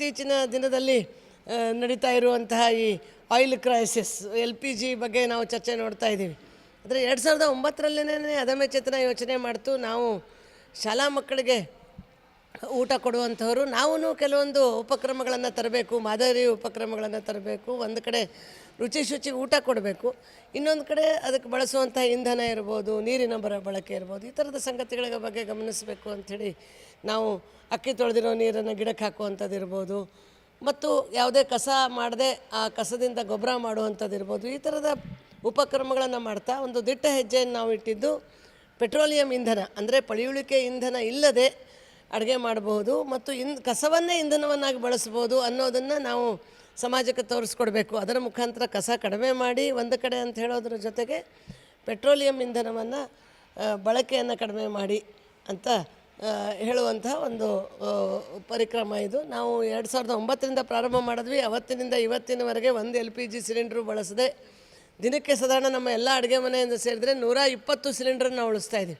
ಇತ್ತೀಚಿನ ದಿನದಲ್ಲಿ ನಡೀತಾ ಇರುವಂತಹ ಈ ಆಯಿಲ್ ಕ್ರೈಸಿಸ್ LPG ಬಗ್ಗೆ ನಾವು ಚರ್ಚೆ ನೋಡ್ತಾ ಇದ್ದೀವಿ. ಆದರೆ 2009ರಲ್ಲೇ ಅದಮ್ಯ ಚೇತನ ಯೋಚನೆ ಮಾಡ್ತು. ನಾವು ಶಾಲಾ ಮಕ್ಕಳಿಗೆ ಊಟ ಕೊಡುವಂಥವರು ನಾವು ಕೆಲವೊಂದು ಉಪಕ್ರಮಗಳನ್ನು ತರಬೇಕು, ಮಾದರಿ ಉಪಕ್ರಮಗಳನ್ನು ತರಬೇಕು. ಒಂದು ಕಡೆ ರುಚಿ ಶುಚಿ ಊಟ ಕೊಡಬೇಕು, ಇನ್ನೊಂದು ಕಡೆ ಅದಕ್ಕೆ ಬಳಸುವಂಥ ಇಂಧನ ಇರ್ಬೋದು, ನೀರಿನ ಬಳಕೆ ಇರ್ಬೋದು, ಈ ಥರದ ಸಂಗತಿಗಳ ಬಗ್ಗೆ ಗಮನಿಸಬೇಕು ಅಂಥೇಳಿ ನಾವು ಅಕ್ಕಿ ತೊಳೆದಿರೋ ನೀರನ್ನು ಗಿಡಕ್ಕೆ ಹಾಕುವಂಥದ್ದು ಇರ್ಬೋದು, ಮತ್ತು ಯಾವುದೇ ಕಸ ಮಾಡದೆ ಆ ಕಸದಿಂದ ಗೊಬ್ಬರ ಮಾಡುವಂಥದ್ದು ಇರ್ಬೋದು. ಈ ಥರದ ಉಪಕ್ರಮಗಳನ್ನು ಮಾಡ್ತಾ ಒಂದು ದಿಟ್ಟ ಹೆಜ್ಜೆಯನ್ನು ನಾವು ಇಟ್ಟಿದ್ದು ಪೆಟ್ರೋಲಿಯಂ ಇಂಧನ, ಅಂದರೆ ಪಳೆಯುಳಿಕೆ ಇಂಧನ ಇಲ್ಲದೆ ಅಡುಗೆ ಮಾಡಬಹುದು ಮತ್ತು ಕಸವನ್ನೇ ಇಂಧನವನ್ನಾಗಿ ಬಳಸ್ಬೋದು ಅನ್ನೋದನ್ನು ನಾವು ಸಮಾಜಕ್ಕೆ ತೋರಿಸ್ಕೊಡ್ಬೇಕು. ಅದರ ಮುಖಾಂತರ ಕಸ ಕಡಿಮೆ ಮಾಡಿ ಒಂದು ಕಡೆ ಅಂತ ಹೇಳೋದ್ರ ಜೊತೆಗೆ ಪೆಟ್ರೋಲಿಯಂ ಇಂಧನವನ್ನು ಬಳಕೆಯನ್ನು ಕಡಿಮೆ ಮಾಡಿ ಅಂತ ಹೇಳುವಂಥ ಒಂದು ಪರಿಕ್ರಮ ಇದು. ನಾವು 2009ರಿಂದ ಪ್ರಾರಂಭ ಮಾಡಿದ್ವಿ. ಅವತ್ತಿನಿಂದ ಇವತ್ತಿನವರೆಗೆ ಒಂದು LPG ಸಿಲಿಂಡ್ರು ಬಳಸದೆ ದಿನಕ್ಕೆ ಸಾಧಾರಣ ನಮ್ಮ ಎಲ್ಲ ಅಡುಗೆ ಮನೆಯಿಂದ ಸೇರಿದರೆ 120 ಸಿಲಿಂಡ್ರನ್ನ ಉಳಿಸ್ತಾ ಇದ್ದೀವಿ.